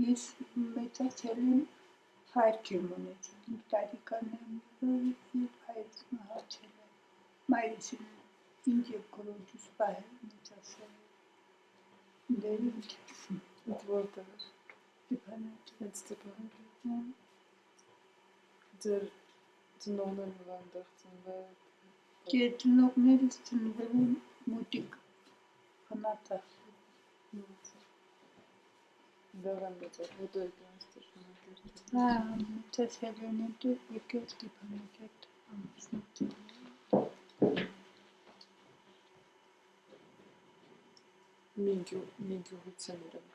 Ես մեծացել եմ հայր ջերմոնեցել, տարիկանեմ և հայրս մահացել է, մայրս ինձ և քրոջս պահել մեծացել է, դեր ինչ ասում, Այդ որտեղ էր։ Ստեփանակերտ, Այդ Ստեփանակերտ։ Ձեր ծնողներն ու այնտեղ ծնվել։ Ես ծնողներս ծնվել են մոտիկ Խնատախ, Դեռ եմ գծել, հետո եկան Ստեփանակերտ։ մեծացել են հետո եկել Ստեփանակերտ ամուսնացել։ Մի գյուղից են իրենք։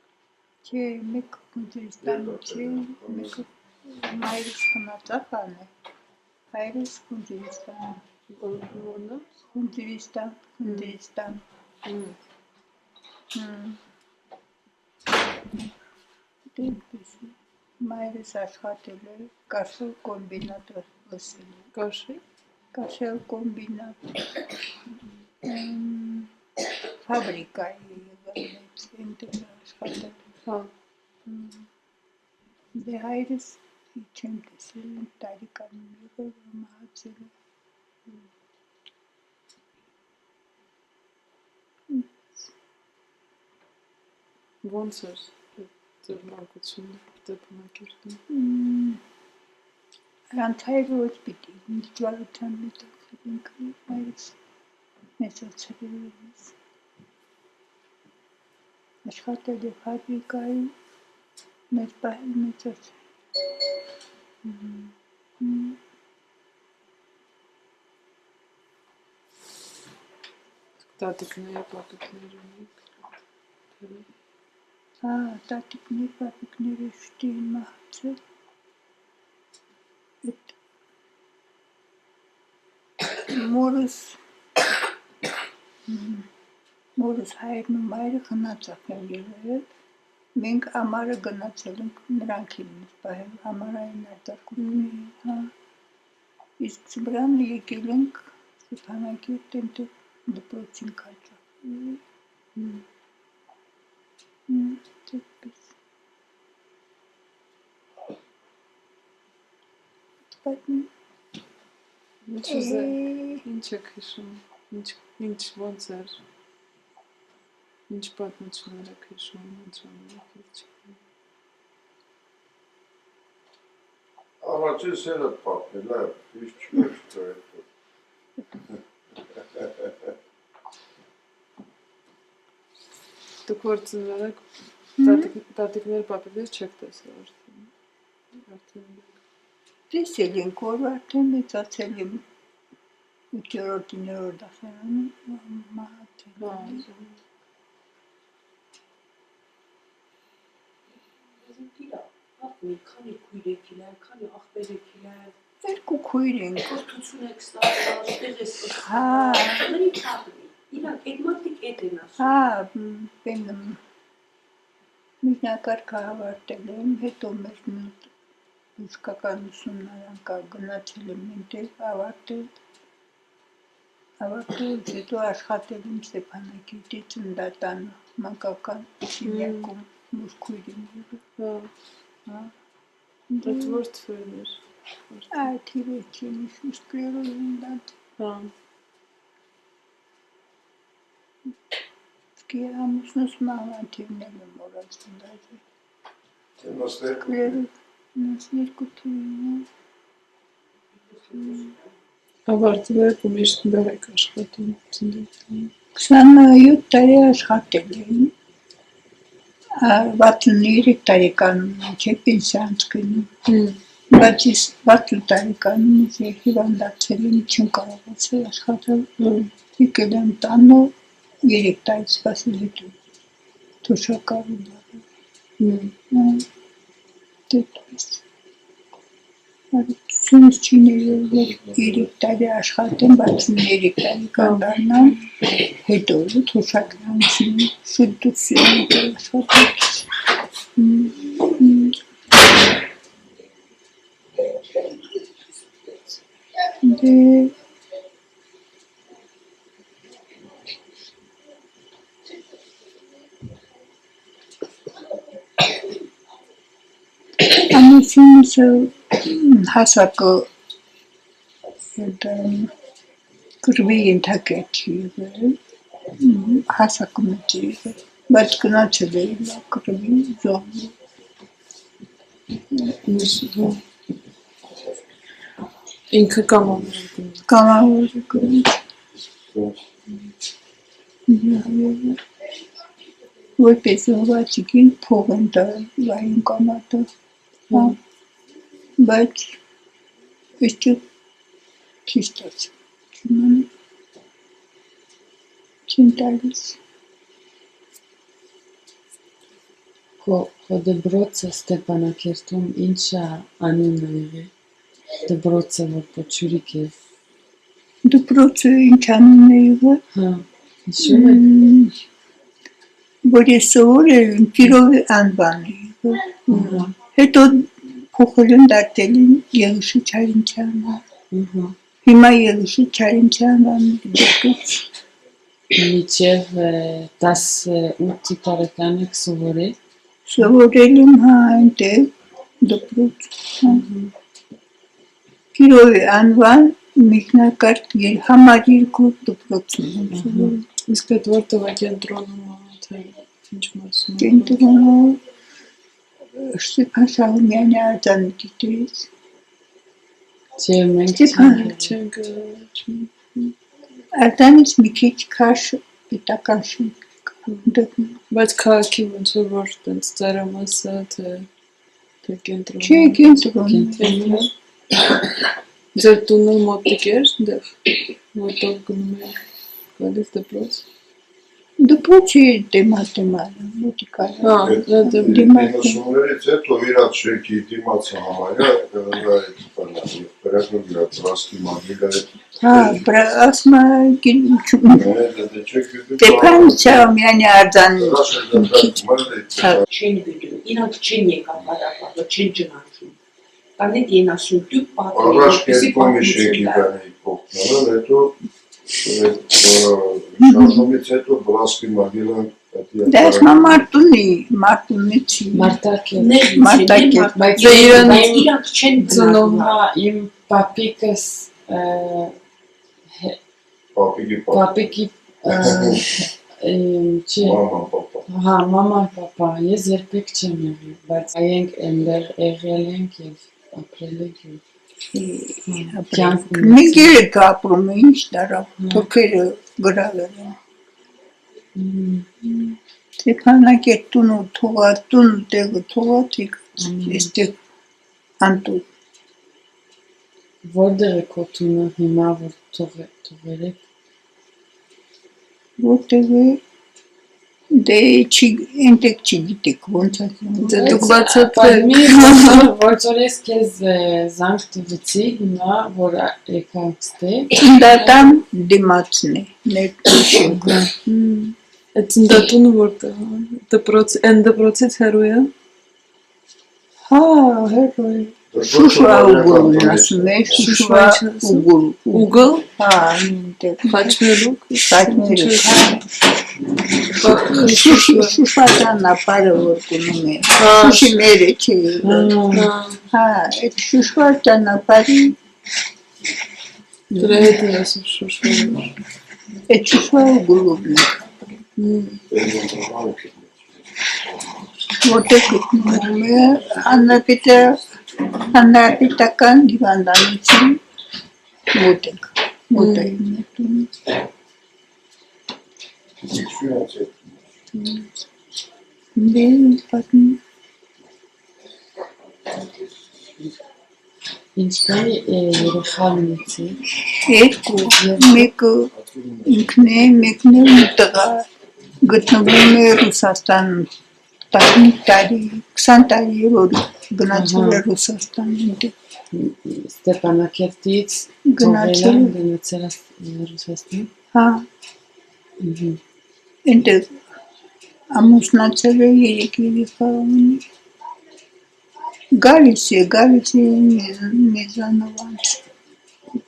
Չէ, մեկը Խունձրիստանից է, մեկը մայրս Խնատախան է, հայրս Խունձրիստան։ Որն է։ Խունձրիստան։ Դեպս մայրս աշխատել է կաշել կոմբինատ լսել է։ Կաշի։ Կաշել կոմբինատ ֆաբրիկայի եղել այնտեղ աշխատել։ Հա։ Դե հայրս չեմ տեսել, տարեկանում եղել, մահացել է։ Ոնց էր ձեր մանկությունը Ստեփանակերտում։ Առանց հայրը ոչ պիտի, դժվարության մետաքսել ենք հայրս մեծացել է ես։ Աշխատել է ֆաբրիկայում, մեծ պահել մեծացել։ Տատիկներ, պապիկներ ունեք։ Հա, տատիկներ, պապիկները շուտ էին մահացել։ Մորս հայրն ու մայրը Խնածախ են եղել, մենք ամառը գնացել ենք նրանք են մեզ պահել, ամառային արտակուրդների, հա։ Իսկ ձմռանը եկել ենք Ստեփանակերտ, այնտեղ դպրոցին քաջախել։ Դեպս։ Ինչ եք հիշում, ինչ ոնց էր, ինչ պատմություններ եք հիշում, ինչ ժամանակից։ Առաջին սերը պատմել է, ինչ չուր հետո։ Դուք որ ծնվել եք, տատիկներ, պապիկներ չեք տեսել արդեն։ Տեսել ենք, որ արդեն մեծացել եմ 8-9-րդ դասարանում մահացել եմ։ Քանի քույր եք իլար, քանի ախպեր եք իլար։ Երկու քույր ենք։ Կրթություն եք ստացել, տեղ ես Հա։ Մենի պատմի։ Իրանք այդ մարդիկ էդ են ասում։ Հա, միջնակարգը հավարտել եմ, հետո մեր բժշկական ուսումնարան գնացել եմ այնտեղ ավարտելուց հետո աշխատել եմ Ստեփանակերտի ծննդատանը, մանկական սենյակում մյուս քույր եմ եղել։ Այդ որ թվերն էր։ Թիվեր չեմ հիշում, սկլերոզին դատ։ Հա։ Սկի ամուսնուս մահվան թիվներ եմ մորացում դաժե։ 92 թիվին։ Ավարտել եք ու միշտ դեռ եք աշխատում ծննդատանում։ 27 տարի աշխատել եմ, 63 տարեկանում մինչև պենսիա գնում, բայց 60 տարեկանում հիվանդացել եմ, չեմ կարողացել աշխատել, եկել եմ տանը 3 տարի սպասել հետո թոշակառու դառել։ Դեպս Սունց չի ներել, որ 3 տարի աշխատեմ, 63 տարեկան դառնամ, հետո թոշակն անցնում, շուտ դուրս եմ եկել աշխատել։ Դե Ծանոթությունս հասակը կրվի ենթակետ չի եղել, հասակը մեծ է եղել, բայց գնացել է կրվի զոհվի։ Ինքը կամավոր Կամավորը կրվի։ Որպես զոհվածիկին փող են տալ վային կամատը, բայց այստեղ չի ստացվում, չեն տալիս։ Քո դպրոցը Ստեփանակերտում ինչա անունը եղել։ Դպրոցը որ փոչուրիկ է։ Դպրոցը ինչ անուն է եղել։ Հա, հիշում եք։ Որ ես սովորել եմ Կիրովի անվան է եղել։ Հետո փոխել են դարձել են Եղիշի Չարենցյան։ Հիմա Եղիշի Չարենցյան դպրոց։ Մինչև 18 տարեկան եք սովորել։ Սովորել եմ այնտեղ դպրոց։ Կիրովի անվան միջնակարգ համար 2 դպրոցում եմ սովորել։ Իսկ այդ որտեղ է կենտրոնում թե ինչ մասում։ Կենտրոնը Ստեփան Շահումյանի արձանի դիտեց։ Չէ, մենք Չենք Արձանից մի քիչ քաշ պետական շենք դեպի։ բայց քաղաքի ոնց որ տենց ծայրամասը թե կենտրոն։ Չէ, կենտրոն։ Ձեր տունը մոտիկ էր այնտեղ որտեղ գնում եք գալիս դպրոց։ Դպրոցի դեմատը մոտիկա։ Հա, Դիմացումներից հետո իրաց շենքի դիմացը համարյա վերածնում իրա ծրասկի մագիլը Հա, ասմա Ստեփան Շահումյանի արձանի Չեն գտնում, իրանք չեն եկան բարապատը, չեն ճնաչում։ Կանետ են ասում դուք պատմեք, Առաջ կերպոմի շենքի բանի փոխնալը, հետո շարժումից հետո բլասկի մագիլը Դա ասմա մարտունի չի։ Մարտակերտ։ Բայց իրանք չեն ծնող Իմ պապիկս պապիկի չի մամա պապա հա մաման պապա ես երբեք չեմ եղել բայց այնք այնտեղ եղել ենք եւ ապրել ենք Մենք երեք ապրում էինք տարավ, թոքերը գրավել են։ Ստեփանակերտուն ու թողատուն տեղը թողատիկ, այստեղ անտու։ Որտեղ է քո տունը հիմա որ թողել եք Որտեղ է դե այնտեղ չգիտեք ոնց է։ դուք բացատրեք Ոնց որ ես քեզ զանգ տվեցի հիմա որ եկանք ստեղ Դատան դիմացն է ներշենքը։ Այդ ծնդատունը որտեղ է դպրոց այն դպրոցից հեռու է Հա, հերո է։ Շուշվա ուգուլն ասում է, Շուշվա ուգուլ։ Ուգլ Հա, այնտեղ։ Խաչմերուկ Շուշվա ճանապարհը որ գնում է։ Շուշի մերը չէ։ Հա, այդ Շուշվա ճանապարհի դրա հետ է ասում շուշվա այդ Շուշվա ուգուլն է։ Որտեղ գտնվում է Հանրապետական հիվանդանոցի մոտ է Ինչքան երեխա ունեցի Երկու, մեկը ինքն է, մեկն է տղա գտնվում է Ռուսաստանում 15 տարի, 20 տարի որ գնացել է Ռուսաստան Ստեփանակերտից Գնացել Ռուսաստան Հա, այնտեղ ամուսնացել է 3 երեխա ունի Գալիս է մեզանով անց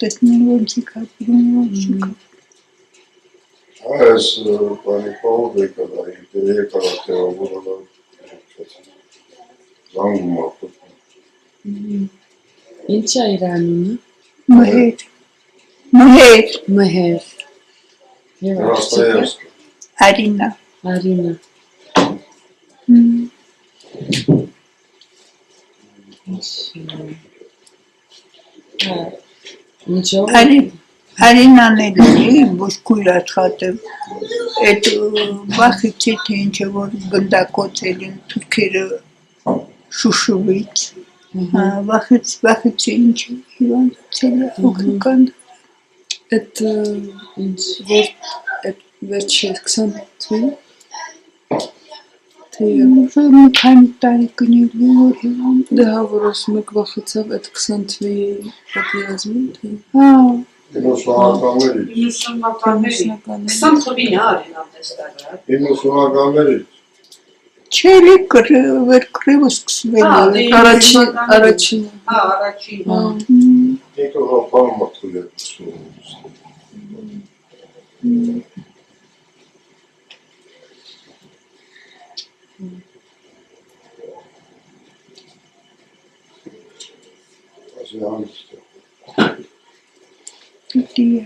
տեսնում ոնց է կապրում Այս բանի պահով եկալ այն եկալ տեղավորել զանգում ապրում Ինչ է իր անունը։ Մհեր։ Մհեր, Մհեր։ Եվ աղջիկը Dostoyevski. Արինա։ Արինա։ Ինչով։ Արինան էլ էլի, ոչ կույր աշխատել։ Այդ վախից է, թե ինչ է, որ գնդակոծել են թուրքերը Շուշուվից։ Վախից է ինչ է, հիվանդացել է հոգեկան։ Այդ ինչ այդ վերջի 20 թվին թե Մի քանի տարի կնելի որ հիվանդ։ դե հա որ ասում եք վախեցավ այդ 20 թվի պատերազմին թե Հա, 90-ականներից. 90-ականների 20 թվին է արին ամտեստարը 90-ականներից. չելի վեր կրևը սկսվել Հա, է։ դե- առաջին հա առաջին Ինքը հապարում մտել է սկսում. Ասի հանգիստ է. Դի է։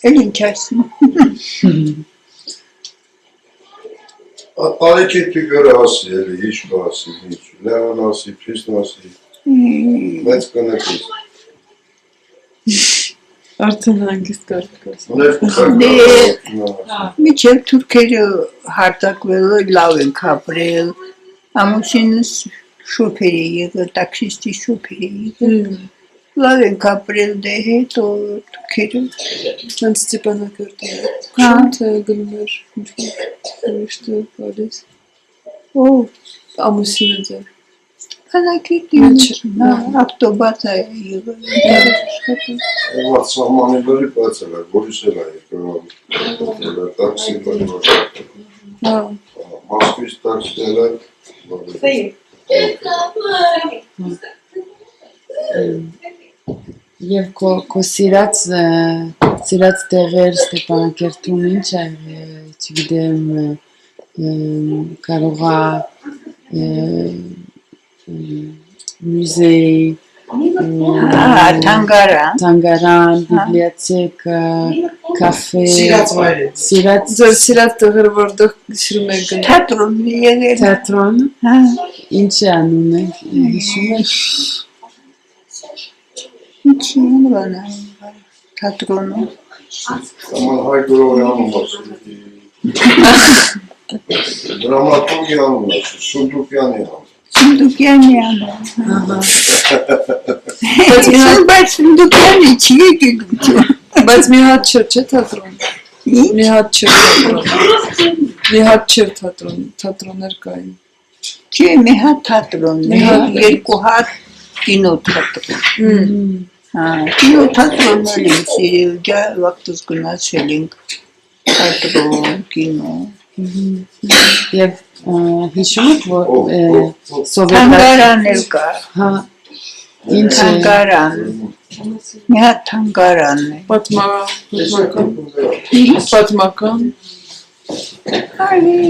Էլ ինչ ասում։ Տարեկի տիգրը ասի, էլի, ինչ կասի, ինչ, լեղան ասի, պիսն ասի, մեծ կնեկից, արդեն հանգիստ կարդաս Միջև թուրքերը հարձակվելը լավ են ապրել, ամուսինս շոփեր է եղել, տաքսիստի շոփեր է եղել, լավ են ապրել, դե հետո թուրքերը Հենց Ստեփանակերտի Հա։ թե գնում էր ինչ-որ գալիս ամուսինը ձեր Փանակետի ավտոբասը է եղել, Ված սահմանի բրի պացել է, որիս էլ է եկել, տաքսի բրի վաշակել, հա Մոսկվից տաքսիել է, Եվ քո սիրած տեղեր Ստեփանակերտում ինչ է, չգիտեմ, կարող է մուզեյ, թանգարան, բիբլիոթեկա, կաֆե, սիրած ձեր սիրած տեղերը որտեղ սիրում եք գնալ թատրոնն է եղել, թատրոն, հա, ինչ է անունը, հիշում եք։ ինչի բան է, թատրոնը, Աման հայ գրողի անուն ասի, դրամատուրգի անուն ասի, Սունդուկյանի անուն. Սունդուկյանի անուն, բայց Սունդուկյանի չի եկել, բայց մի հատ չէ թատրոն մի հատ չէր թատրոններ կային չի մի հատ թատրոնն է, երկու հատ կինոթատրոն, կինոթատրոնն էլ ենք սիրել, վաղտս գնացել ենք, թատրոն, կինո, Եվ հիշում եք, որ թանգարան էլ կա, հա, ինչ է, թանգարան, մի հատ թանգարանն է, պատմական արի,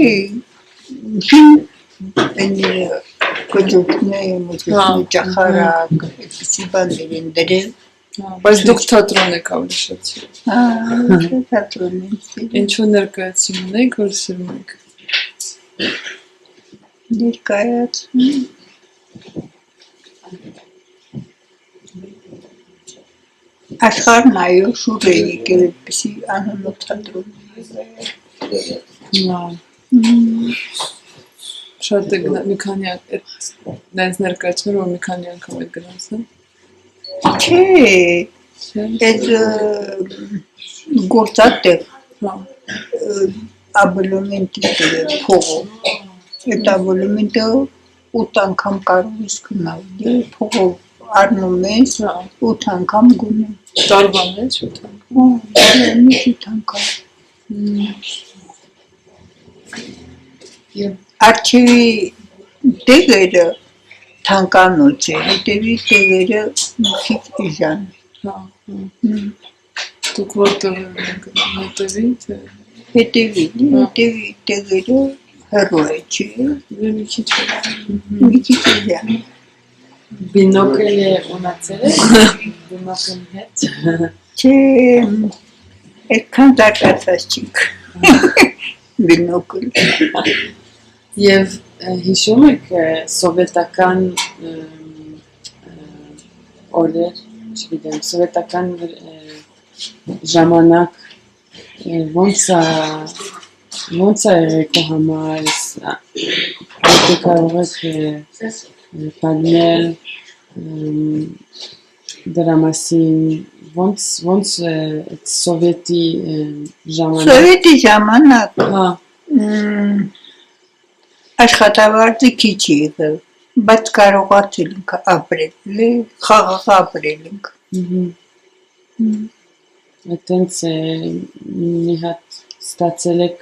կջուկներ, ճախարակ, այդպիսի բաներ են դրել, բայց դուք թատրոն եք ավելի շատ սիրում թատրոն են սիրել, ինչու ներկայացում ունեք որ սիրում եք ներկայացում, աշխարհն այո շուտ է եկել այդպիսի անհնոց թատրոն, շատ եք մի քանի նայց ներկայացում որ մի քանի անգամ եք գնացել չէ, այդ գործատեղ, աբոնեմենտի փողով, այդ աբոնեմենտը 8 անգամ կարող ես գնալ, փողով առնում ես, 8 անգամ գնում, տարվա մեջ 8 անգամ, մի 8 անգամ, Արջևի տեղերը թանկանոց է, հետևի տեղերը մի քիչ իժան է, դուք որտեղ եք գնում հետևի տեղերը հեռու է, չէ, մի քիչ մի քիչ իժան է, Բինոկլի ունացել եք, բինոկլի հետ։ Չէ, այդքան դարձած չիկ։ Բինոկլ։ Եվ հիշում եք սովետական օրեր, չգիտեմ, սովետական ժամանակ ոնց է եղեք համար, դե կարող եք պատմել դրա մասին, ոնց սովետի ժամանակ։ Սովետի ժամանակ Հա, աշխատավարձը քիչ եղել, բայց կարողացել ենք ապրել, խաղաղ ապրել ենք։ այդտենց մի հատ ստացել եք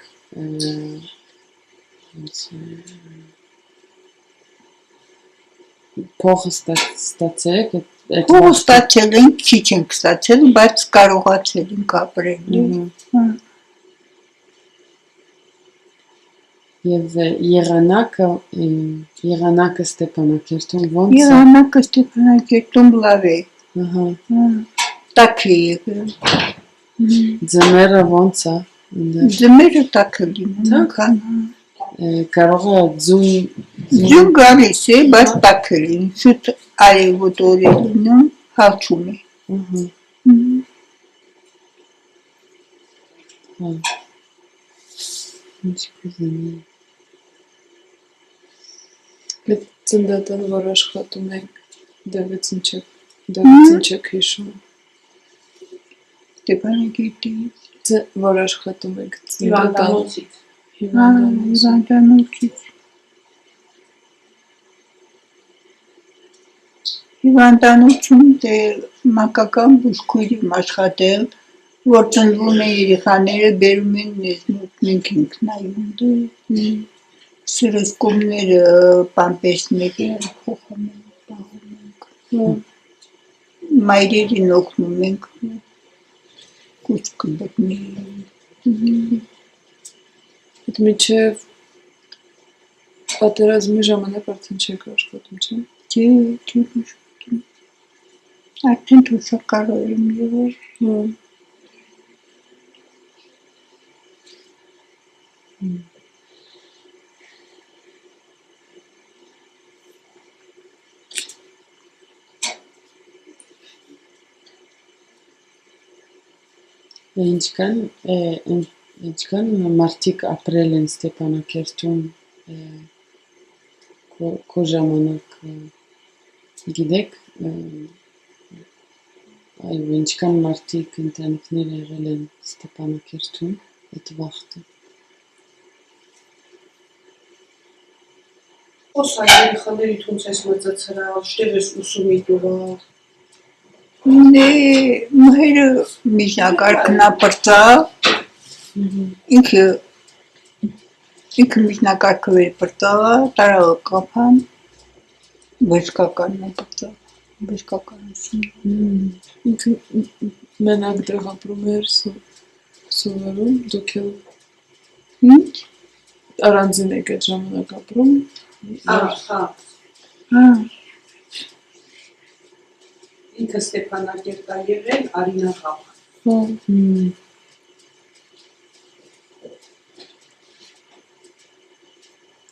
փողը ստացել եք այդ Փող ստացել ենք, քիչ ենք ստացել, բայց կարողացել ենք ապրել։ Եվ եղանակը Ստեփանակերտում ոնց է։ Եղանակը Ստեփանակերտում լավ է, Ահա, տաք է եղել։ ձմեռը ոնց է։ այնտեղ։ Ձմերը տաք է լինում, քան Կարող է ձուն գալիս է, բայց տաք է լինում, շուտ արևոտ օր է լինում, հալչում է։ Ահա, հա։ Ինչ կուզենայի։ Այդ ծնդատան, որ աշխատում եք, դեղից չեք հիշում։ Ստեփանակերտից, Որ աշխատում եք ծնդատան, Հիվանդանոցից։ հիվանդանոցից։ Հիվանդանոցում դե մանկական բուժքույրի աշխատել, որ ծնվում են երեխաները, բերում են մեզ մոտ, մենք ենք նայում դե սրսկումները, պամպերսները փոխում ենք, պահում ենք։ Մայրերին օգնում ենք, կուծքը բտնի։ այդ միջև պատերազմի ժամանակ արդեն չեք աշխատում, չէ՞։ Չէ, չէ, աշխատում։ Արդեն թոշակառու եմ եղել։ Ինչքան մարդիկ ապրել են Ստեփանակերտում քո ժամանակ, գիտեք, այո, ինչքան մարդիկ ընտանիքներ եղել են Ստեփանակերտում այդ վաղտը։ Ոսա երեխաների թունց ես մծացրալ, շտեղ ես ուսումի տուղա։ Դե մհերը միջնակարգնա պրծավ, ինքը միջնակարգը վեր պրծավ, տարաղը կապան, բժկականն է պրծավ, բժկականություն։ Ինքը մենակ դեղ ապրում էր սովորում, դուք էլ Ինչ? առանձին եք այդ ժամանակ ապրում։ Հա։ Հա, Ինքը Ստեփանակերտ է եղել, Արինա Ղավ։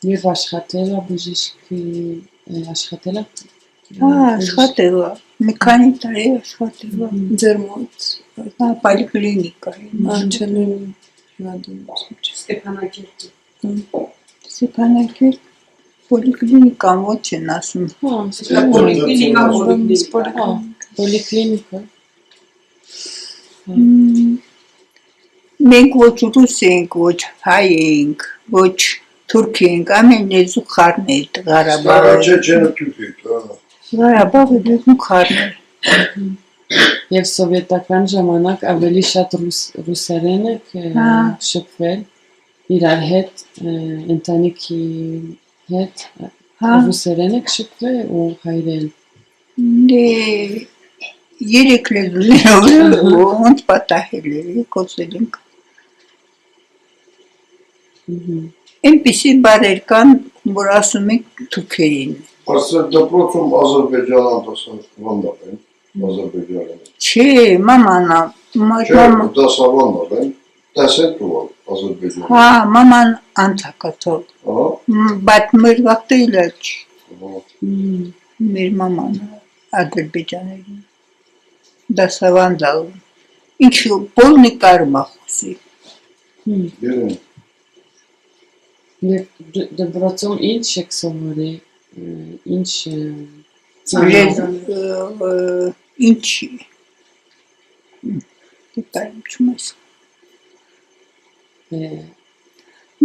Եվ աշխատել է բժիշկի, աշխատել է։ հա, աշխատել է, մի քանի տարի աշխատել է, Ձեր մոտ հա, պոլիկլինիկայում, անչելուն հիվանդանոցում, չէ՞։ Ստեփանակերտի։ Ստեփանակերտ, պոլիկլինիկան ոչ են ասում, Հա, Պոլիկլինիկա, պոլիկլինիկա։ մենք ոչ ռուս ենք, ոչ հայ ենք, ոչ թուրք ենք, ամեն լեզու խառն է, Ղարաբաղը, Չեչենը թուրքիկ, Ղարաբաղը լեզու խառն է, Եվ սովետական ժամանակ ավելի շատ ռուսերեն եք Հա։ շփվել իրար հետ, ընտանիքի հետ, հա, ռուսերեն եք շփվել ու հայերեն։ դե երեք լեզուներով ոնց պատահել է, խոսել ենք, այնպիսի բարեր կան, որ ասում ենք թուրքերին, Արսեր դպրոցում Ադրբեջանան դասավանդավ են, Ադրբեջանին։ Չէ, մաման, Չէ, դասավանդավ են, տեսեք ու Ադրբեջանին։ հա, մաման անցակացող, Ահա, բայց մեր վաղտը իլաչ, ահա։ մեր մաման Ադրբեջաներին դասավանդալ, ինչ բոլնի կարմա խոսի, Գերեն, Դպրոցում ինչ եք սովորի, ինչ ծանր, ինչի, դիտարիմ չմես,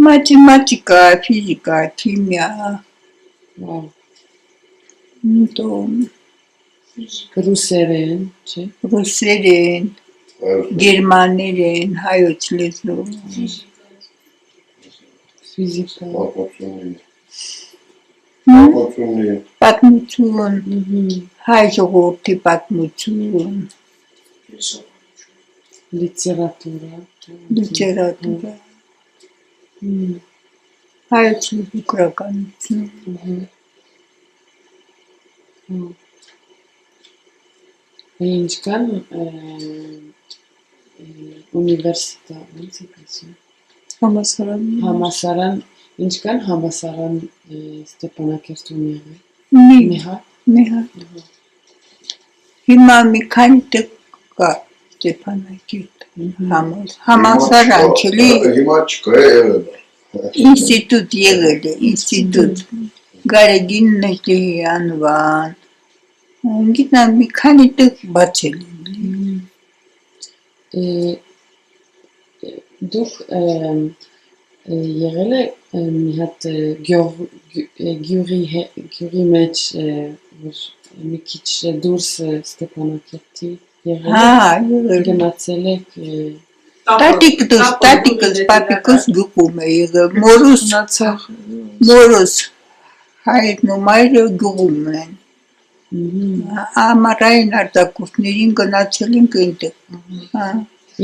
մաթեմատիկա, ֆիզիկա, քիմիա, то ռուսերեն, չէ, ռուսերեն, գերմաներեն, հայոց լեզու, ֆիզիկա, պատմությունների, պատմություն, հայ ժողովրդի պատմություն, լիտերատուրա, լիտերատուրա, հայոց լեզու գրականություն, ինչքան ունիվերսիտա, ոնց եք ասում, համասարան, ինչքան համասարան Ստեփանակերտում եղել, մի հատ, մի հատ, հիմա մի քանի տեղ կա Ստեփանակերտ, համալսարան չլի, հիմա չկա եղել է։ ինստիտուտ եղել է, ինստիտուտ, Գարեգին Նեժդեհի անվան, գիտնամ մի քանի տեղ բացել են, դուք եղել է մի հատ գյուղի մեջ, որ մի քիչ դուրս Ստեփանակերտի եղել հա, եք, գնացել եք, տատիկս, պապիկս գյուղում է եղել, մորուս հայրն ու մայրը գյուղում են, ամառային արտակուրսներին գնացել ենք այնտեղ,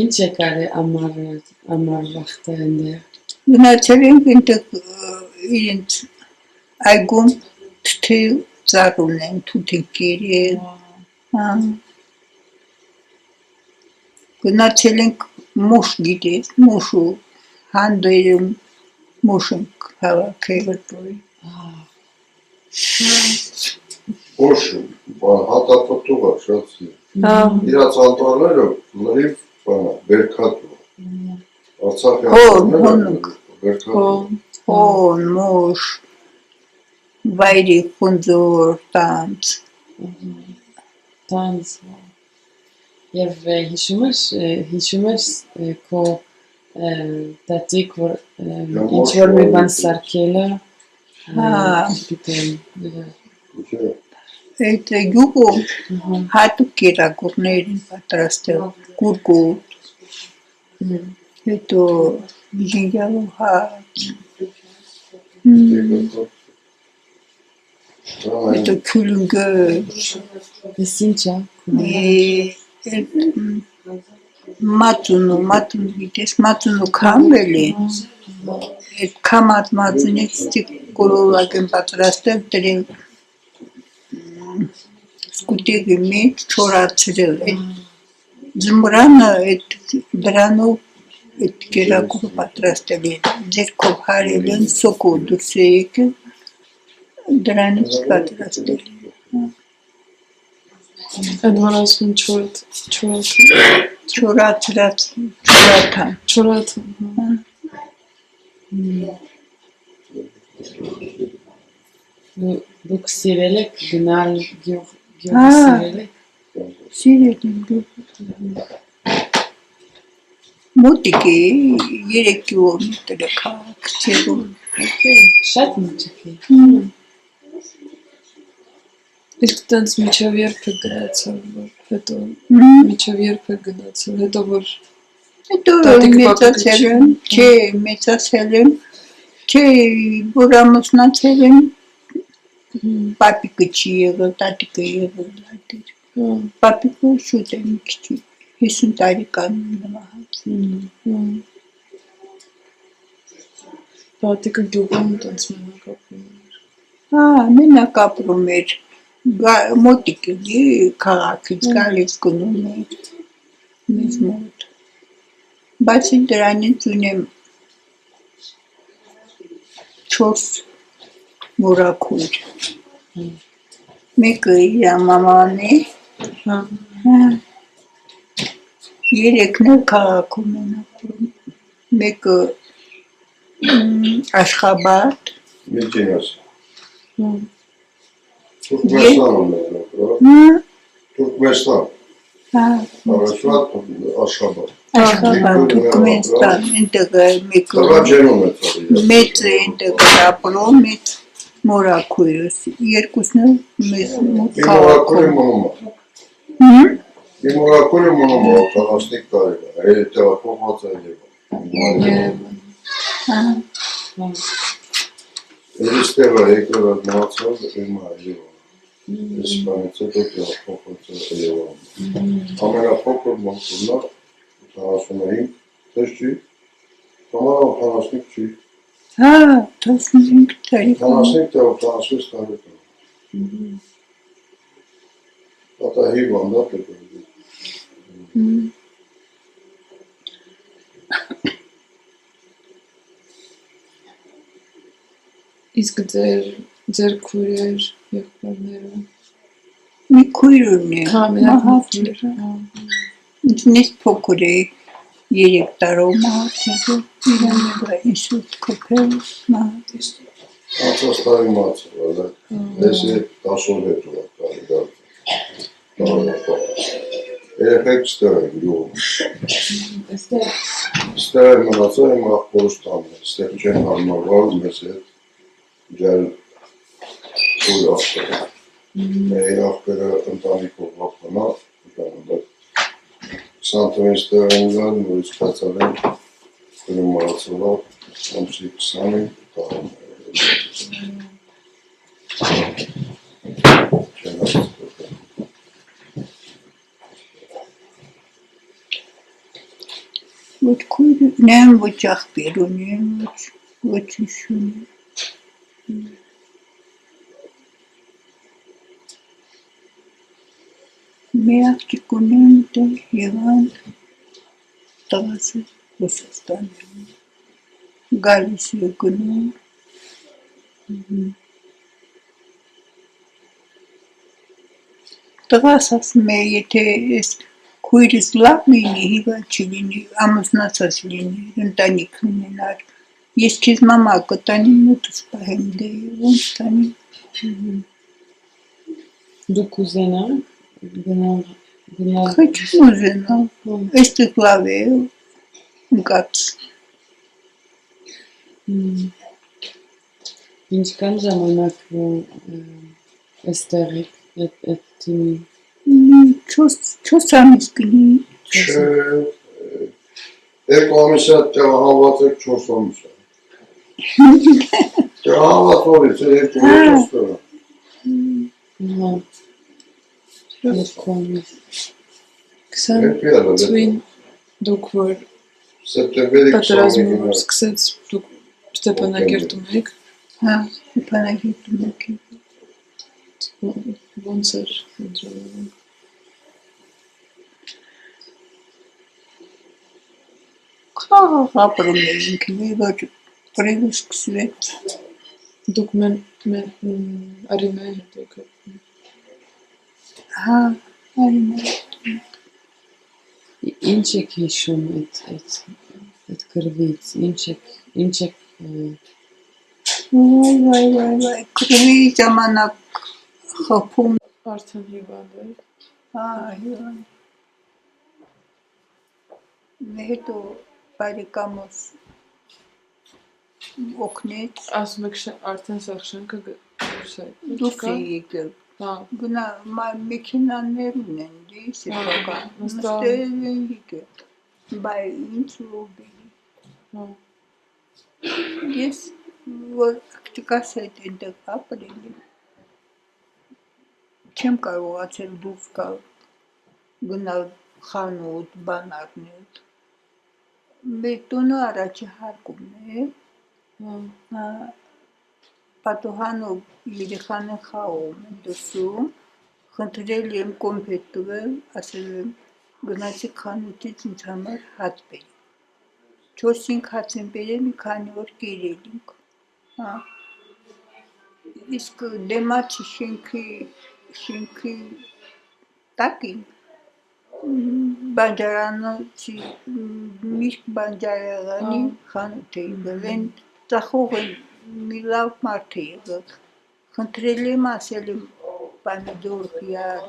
ինչ եք արել ամառ վաղտը այնտեղ, գնացել ենք այնտեղ իրենց այգում թթև ծառ ունեն, թութենկեր, գնացել ենք մուշ գիտես, մուշու հանդերում մուշ ենք հավաքել, Ոչ, հատապտուղ է, շատ սիր։ Իրաց անտառները լրիվ բերքատու է։ Արցախի անտառները հոն, մուշ, վայրի խունձոր, տանց, և հիշում ես քո տատիկ, որ ինչ-որ մի բան սարքել է, այդ գյուղում հատուկ կերակուրներ են պատրաստել, կուրկուտ, հետո ժինգյալու հաց, հետո քյուրունգը, ես ինչ է, մածունու գիտես, մածունու քամվել է, այդ քամած մածունից կորոլակ են պատրաստել, դրել սկուտեղի մեջ չորացրել է, ձմռանը դրանով այդ կերակուրը պատրաստել են, ձեռքով հարել են, սոկով դուրս է եկել, դրանից պատրաստել են, Այդ որ ասում չորացրած, չորաթան, դուք սիրել եք գնալ գյուղը սիրել եք, սիրել եմ, մոտիկ է, 3 կիլոմետր է քաղաք, ցեղում, շատ մոտ է, իսկ տենց միջև երբ եք գնացել, որ հետո միջև երբ եք գնացել, հետո որ հետո մեծացել եմ, չէ, որ ամուսնացել եմ, պապիկը չի եղել, տատիկը եղել, պապիկը շուտ է մի քիչ, 50 տարեկանում նվահած, տատիկը գյուղում տենց մենակապում էր, մենակ ապրում էր, մոտիկ էլի քաղաքից գալիս գնում էր մեզ մոտ։ Բացի դրանից ունեմ 4 մորաքույր։ Մեկը իր մաման է, Հա, 3-ն էլ քաղաքում են ապրում։ Մեկը Աշխաբադ, Միկինաս։ հա, Turkmenistan'ın metro. Turkmenistan. Arasvat Aşkabat. Աշխաբադ, Թուրքմենստան, այնտեղ մեկը Tara Ceno metro. մեծ է, այնտեղ ապրում, մեծ մորաքույրս, երկուսն էլ մեզ մոտ Bir քաղաքում։ morakuli monoma. Հմ? Bir morakuli monoma. Tanasnik tarihi. Eli telefon hataydı. Երևան։ Հա, Elisteva ekran muhatsav emaili. İspanyolca da telefon hataydı. Amena pokur monsunlar. Tanasınayım. Teşçi. Tamam tanasnik çi. հա, 15 տարեկան։ Tanasnik de o tanasız tarihi. Hatta hivanda tepedi. Իսկ ձեր քույրեր, եղբայրները։ Մի քույր ունի, Հա, մենակ մահացել։ քույրերը։ Ինձնից փոքր է, 3 տարով մահացել, իրան էլ ինսուլտ կոփել, մահացել։ Անցաստարի մացը, դեսի տասոր հետ ուղա կարի դարձը։ Երեխեք ստեղ են գյուղում։ Ստեղ են մնացել իմ աղբորստանն է, ստեղ չեն հարմարվալ մեզ հետ ջել ուր աղբերը։ Մեր աղբերը ընտանիքով վախանա, 20 տնի ստեղ են գան, նորից կացալ են, կնում մարացվա, ամսի 20-ին տարում չեն աղբերը։ Ոչ քույր ունեմ, ոչ աղբեր ունեմ, ոչ ինչ ունեմ։ Մի աղջիկ ունեմ, դե Եվան, տղասը Ռուսաստանում, գալիս է գնում։ Տղաս ասում է, եթե ես քույրս լավ լինի, հիվանդ չլինի, ամուսնացած լինի, ընտանիք ունենար, ես քեզ մամա կտանեմ մոտս պահեմ, դե ոնց տանի։ Դուք ուզենաք գնալ Խը չեմ ուզենալ, այստեղ լավ է, ընկած։ ինչքան ժամանակ այստեղ եք այդ թիմի 4 ամիս կլինի։ Չէ, Երբ ամիսյա տեղահանված եք 4 ամիսյա։ Տեղահանված օրից է 2-4 տղա։ Հա, երկու ամիս։ 20-ին դուք որ Սեպտեմբերի պատերազմը 21-ին սկսեց, դուք Ստեփանակերտում եք, Հա, Ստեփանակերտում եք։ ոնց էր ընտրվում։ Խաղաղ ապրում էինք, որ պրեգը սկսվեց։ Դուք Արինայի հետ եք ապրում։ Հա, արինա։ Ինչ եք հիշում այդ կրվից, ինչ եք Վայ, կրվի ժամանակ խփում։ Արդեն հիվանդ էր։ Հա, հիվան։ Հետո բարեկամոս օգնեց, Ասում եք արդեն սաղ շենքը դուրս է։ դուրս է եկել։ Հա, Գնա մեքենաներ ունեն, դե սեփական։ Նստել են եկել։ Բայ ինչ լոբի։ հա, Ես որ աղջկաս հետ այնտեղ ապրել եմ, չեմ կարողացել դուրս գալ, գնալ խանութ, բան առնել։ Մեր տունը առաջի հարկումն է, հա, հա, պատուհանով երեխան են խաղում են դրսում, խնդրել եմ կոմպետ տվել, ասել եմ գնացի խանութից ինձ համար հաց բերի։ 4-5 հաց են բերել, մի քանի օր կերել ենք։ Հա։ Իսկ դեմացի շենքի տակին բանջարանոցի միրգ բանջարեղանի խանութ է եղել, են ծախող են մի լավ մարդ է եղել, խնդրել եմ, ասել եմ պամիդոր, խիար,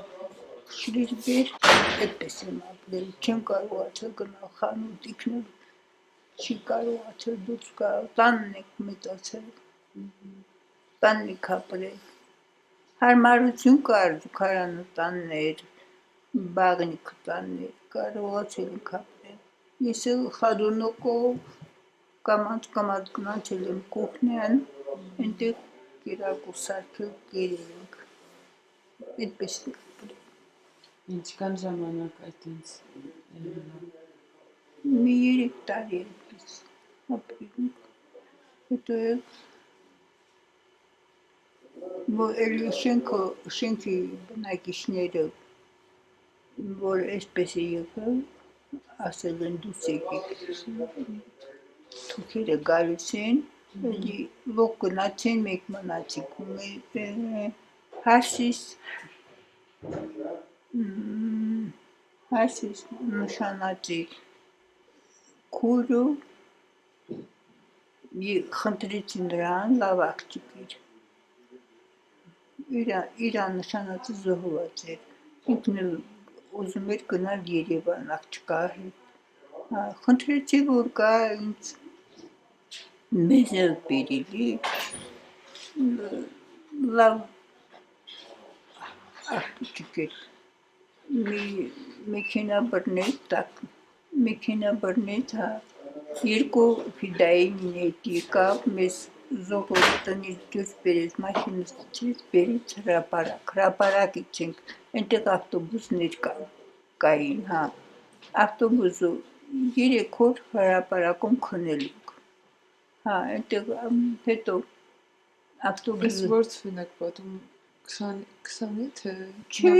շրիր բեր, այդպես եմ ապրել, չեմ կարողացել գնալ խանութ իքնել, չի կարողացել դուրս գալ, տանն եք մեծացել, տանն եք ապրել, հարմարություն կար, զուգարանը տանն էր, բաղնիքը տանն էր, կարողացել ենք ապրել, ես էլ խադունոկով կամած գնացել եմ կուխնյան, այնտեղ կերակուր սարքել կերել ենք, այդպես ենք ապրել։ Ինչքան ժամանակ այդպես Մի 3 տարի այդպես ապրել ենք, հետո էլ շենքի բնակիչները, որ այսպես է եղել, ասել են դուրս եկեք, թուրքերը գալիս են, էլի լոկ գնացին, մեկ մնացիք, Հարսիս նշանածի քուրը խնդրեցի նրան, լավ աղջիկ էր, իրա նշանածը զոհված էր, ինքն էլ ուզում էր գնալ Երևան աղջկա հետ, խնդրեցի, որ գա ինձ մեզ էլ բերելի, լավ աղջիկ էր, մի մեքենա բռնեց, 2 ֆիդային հետ եկավ, մեզ զոհվող տնից դուրս բերեց, մաշինից բերեց հրապարակ իջենք, այնտեղ ավտոբուսներ կային, ավտոբուսով 3 օր հրապարակում քնել ենք, այնտեղ հետո Այս ավտոբուսը որ թվին եք պատում 20-ի թե չէ,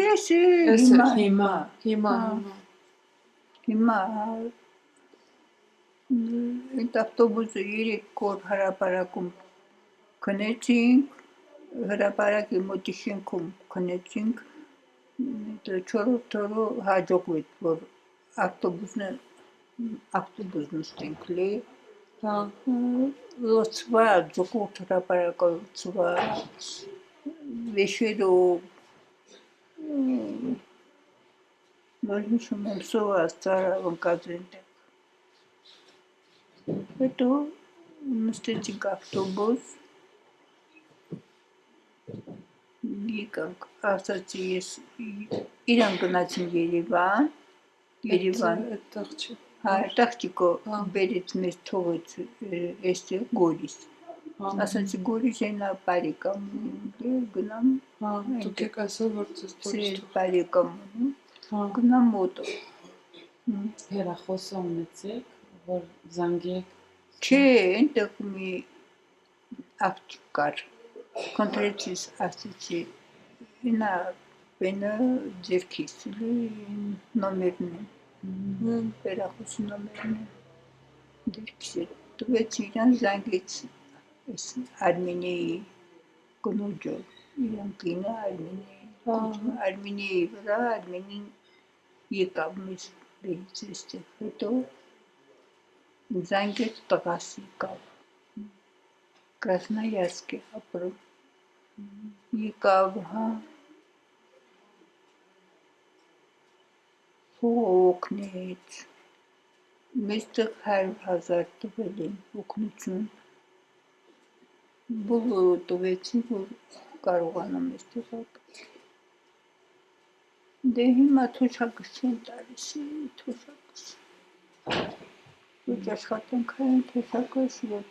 հիմա հիմա այդ ավտոբուսը 3 օր հրապարակում քնեցինք, հրապարակի մոտի շենքում քնեցինք, 4-րդ օրը հաջողվեց, որ ավտոբուս նստենք լի, լցված, ժողովուրդ հրապարակը լցված, վեշերով, որ հիշում եմ սոված ծարավ ընկած այնտեղ, հետո նստեցինք ավտոբուս, եկանք, ասացի ես, իրան գնացին Երևան, այդ աղջիկ այդ աղջիկը բերեց մեզ թողեց այստեղ Գորիս, ասացի Գորիս այնա բարեկամ ունիմ, գնամ դուք եք ասել, որ ձեզ սեր բարեկամ ունիմ, գնամ մոտը, հեռախոսը ունեցեք, որ զանգեք, չէ, այնտեղ մի աղջիկ կար, խնդրեցիս, ասեցի, ինա բենը ձերքիս, նոմերն են, հեռախոսի նոմերն են, ձերքիս է, տվեց իրան, զանգեց Արմենիայի կնոջը, իրան կինը Արմենիայի վրա, Արմենին եկավ մեզ բերեց այստեղ, հետո զանգեց տղաս եկավ, Կրասնոյարսկ է ապրում, եկավ, փող օգնեց, մեզ տեղ 100,000 տվել են օգնություն, բոլորը տվեցին, որ կարողանամ այստեղ ապրել, դե հիմա թոշակս չեն տալիս, թոշակս, ոչ աշխատանքային թոշակս, ոչ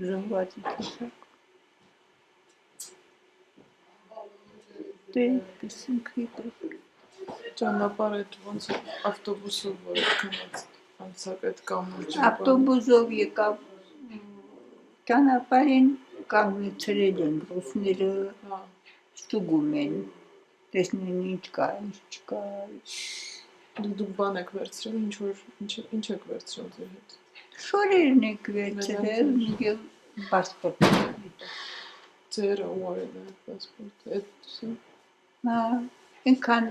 զոհվածի թոշակ, դե այդպես ենք եկել, ճանապարհ այդ ոնց ավտոբուսով որ անցակ այդ կամուրջը ավտոբուսով եկավ, ճանապարհին կանգնեցրել են ռուսները, Հա, ստուգում են, տեսնեն ինչ կա, ինչ չկա։ դուք բան եք վերցրել, ինչ եք վերցրել ձեր հետ։ Շորերն եք վերցրել և պասպորտը։ Ձերը ուղարկել եք պասպորտը, էդսը։ Հա, այնքան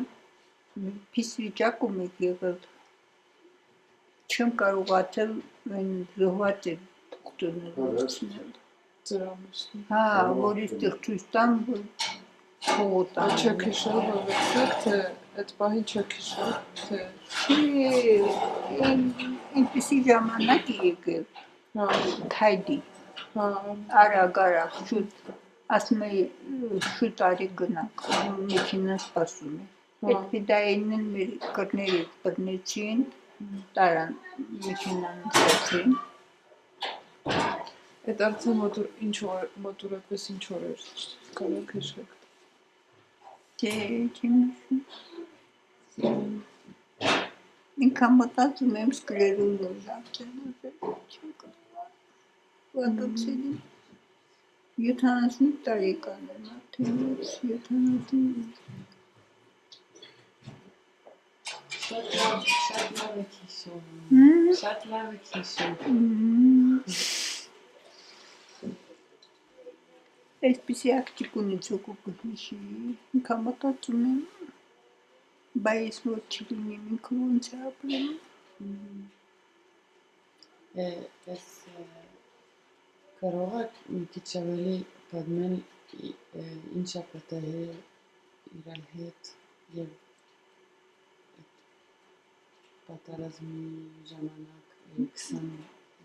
պիս վիճակում եք եղել, չեմ կարողացել այն զոհված էր թուղթերը վերցնել։ Ձեր ամուսնու։ Հա, որ այստեղ ցույց տամ, որ փողոց Բայց չեք հիշել, որ վերցրեք, թե այդ պահին չեք հիշել, թե այնպիսի ժամանակ է եկել, հա, քայլի, հա, արագ, շուտ, ասում էի, շուտ արի գնանք, մեքենան սպասում է։ Այդ պիտայինն մեր կրները բռնեցին, տարան մեքենան նստեցին։ այդ արդեն մոտորապես ինչ օր էր, կարող հիշեք։ Չէ, չեմ հիշում։ Ինքան մտածում եմ սկլերոզով արդեն չեմ կարող։ Վատոքսելի 70 տարեկան եմ արդեն, 70։ Շատ լավ եք հիշում։ Շատ լավ եք հիշում։ Այսպիսի աղջիկունից հոգու կհիշի, ինքան մտածում եմ, բայց որ չլինի ինքը ոնց է ապրում։ Ես կարող եք մի քիչ ավելի պատմել ինչ է պատահել իրար հետ եւ պատերազմի ժամանակ 20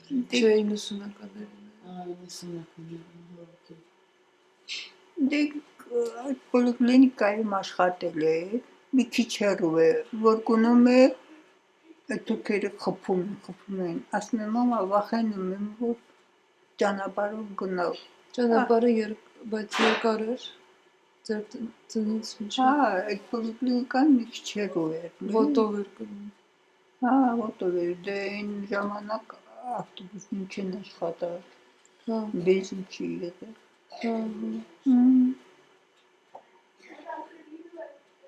Չէ 90-ականներին։ 90-ականներին Դե այդ պոլիկլինիկայում աշխատել է, մի քիչ հեռու է, որ գնում է, այդ թուրքերը խփում են, ասում եմ, մամա, վախենում եմ, որ ճանապարհով գնալ։ Ճանապարհը բայց երկար էր, ձեր տնից Հա, մինչև այդ պոլիկլինիկան մի քիչ հեռու էր։ ոտով էր գնում։ Հա, ոտով էր, դե այն ժամանակ ավտոբուսին չեն աշխատալ, Հա, բենզին չի եղել։ հա,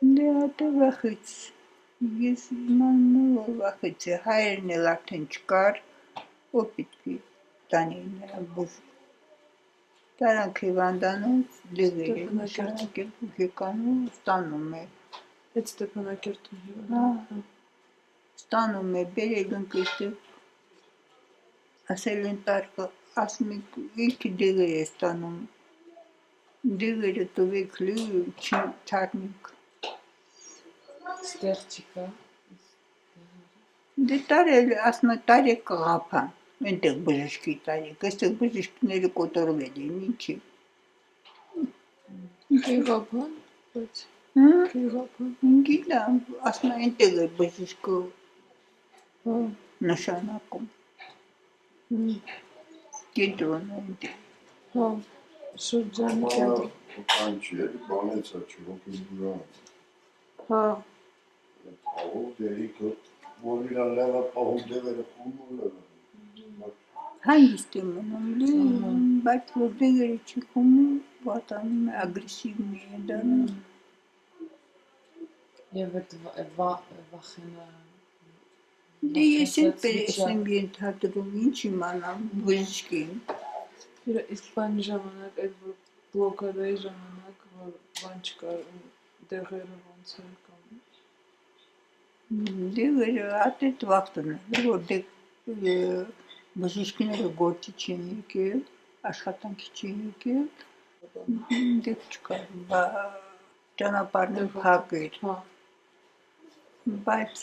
Դե հատը վախեց, ես իմանում եմ, որ վախեց է, հայրն էլ արդեն չկար, որ պետք է տանի նրա բուժ։ Տարանք հիվանդանոց, դեղեր է նշանակել բուժեկանում, ստանում է։ այդ Ստեփանակերտում Հա, հիվանդանոց։ ստանում է, բերել ենք այստեղ, ասել են տարկը, ասում եք, ինքը դեղեր է ստանում, դեղերը տվեք լի, չարնենք։ ստեղ չկա։ Դե տարել, ասում է տարեք կղափան, այնտեղ բժշկի տարեք, այստեղ բժշկները կոտորվել են, ինչի։ Գյուղափան, բայց Հա, գյուղափան։ գիտեմ, ասում է այնտեղ է բժշկը Հա, նշանակում, կենտրոնը այնտեղ։ հա, շրջանի կենտրոն։ Կան չի, էլի բանեց է չի, հոգի բուրան։ Հա, Ահու դերիկը, որ իրան լևը պահում դևերը խումում լևը։ Հանգիստ է մնում, բայց որ դեղերը չի խումում, վատանում է, ագրեսիվն է դառնում։ Եվ այդ վախենա Դե ես էլ պես եմ ենթադրում, ինչ իմանամ, բժշկին։ իսկ բանի ժամանակ, այդ բլոկադայի ժամանակ, որ բան չկար, դեղերը ոնց էր կամ։ Դեղերը ատետ վաղտն է, որ բժիշկները գործի չեն եկել, աշխատանքի չեն եկել, դեղ չկար, ճանապարհն փակ էր, Հա, բայց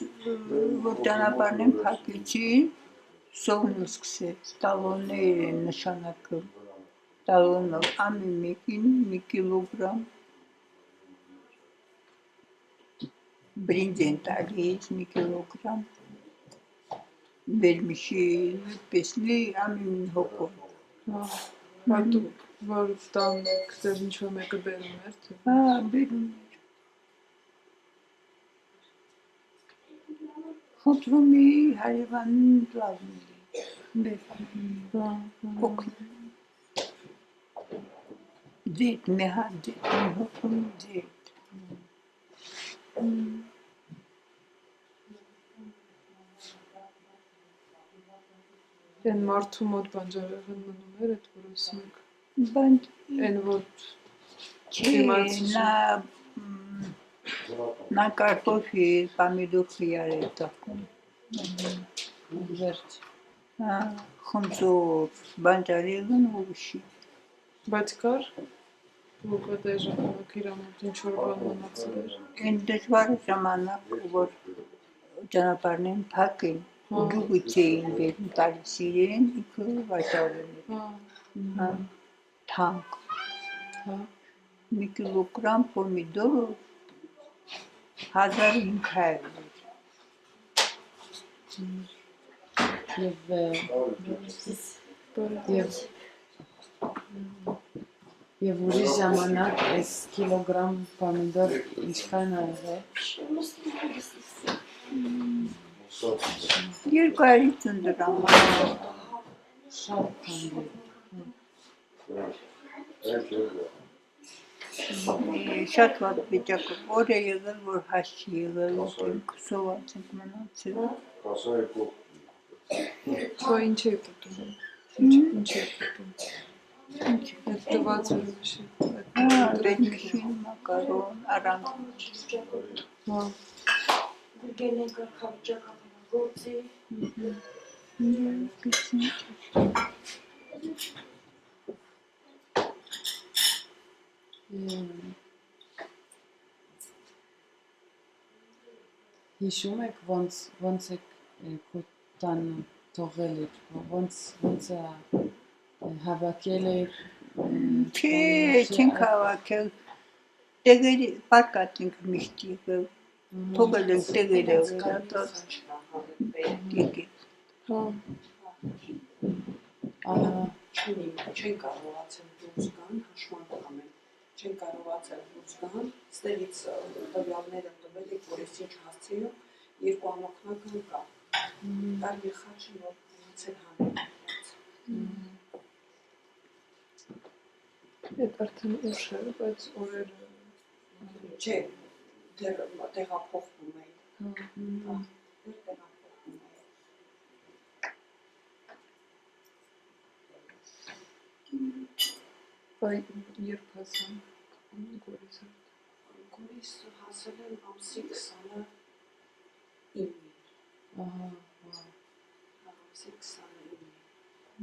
որ ճանապարհն են փակեցին, սովն սկսեց, տալոններ են նշանակում, տալոնով ամեն մեկին մի կիլոգրամ բրինձ են տալիս, մի կիլոգրամ վերմիշել, պես լի ամեն հոգով։ հա, բայց դուք որ տան դեր ինչ-որ մեկը բերում էր, թե։ Հա, բերում էր։ Խնդրում էի հարևանին լավն էի, բերում, Հա, օգնում։ ձետ, մի հատ ձետ, մի հոգում ձետ։ Են մարդու մոտ բանջարեղեն մնում էր, այդ որ ասում եք, Բան են որ չէ, նա կարտոֆիլ, պամիդոր խիար էր տակում։ Վերջ։ Խնձոր, բանջարեղեն ուրիշի։ բայց կար բլոկադայի ժամանակ իր մոտ ինչ-որ բան մնացել էր։ Այն դժվար ժամանակ, որ ճանապարհներն փակ էին, գյուղից էին բերում տալիս իրեն, ինքը վաճառում էր։ Թանկ։ Մի կիլոգրամ պոմիդոր 1500 էր։ Եվ ուրիշ ժամանակ այս կիլոգրամ պամիդոր ինչքան ա եղել։ 250 դրամ։ Շատ քանդի։ Շատ վատ վիճակը, որ է եղել, որ հաս չի եղել, քսոված ենք մնացել։ Բա ինչ եք ուտում։ Ինչ եք ուտում։ Այդ տված էր միշի։ Դեդմիշին, մակարոն, արանք։ Գենեն կարգավիճակը գործի։ Հիշում եք ոնց եք քո տանը թողել եք, ոնց է հավաքել եք։ Չէ, չենք հավաքել։ Տեղերի պարկած ենք միշտ եղել։ Թողել ենք տեղերը վերադարձ։ Չեն կարողացել դուրս գան, հաշմանդամ են, չեն կարողացել դուրս գան, ստեղից տվյալները տվել եք, որ ես ինչ հասցեյով, երկու ամոքնական կա, կար մի խաչը, որ մնացել հանրած։ Այդ արդեն ուշ է, բայց օրերը Չէ, տեղափոխվում էի, տեղափոխվում էի։ Բայ երբ հասան Գորիսը։ Գորիս հասել են ամսի 29-ին։ Ամսի 29-ին։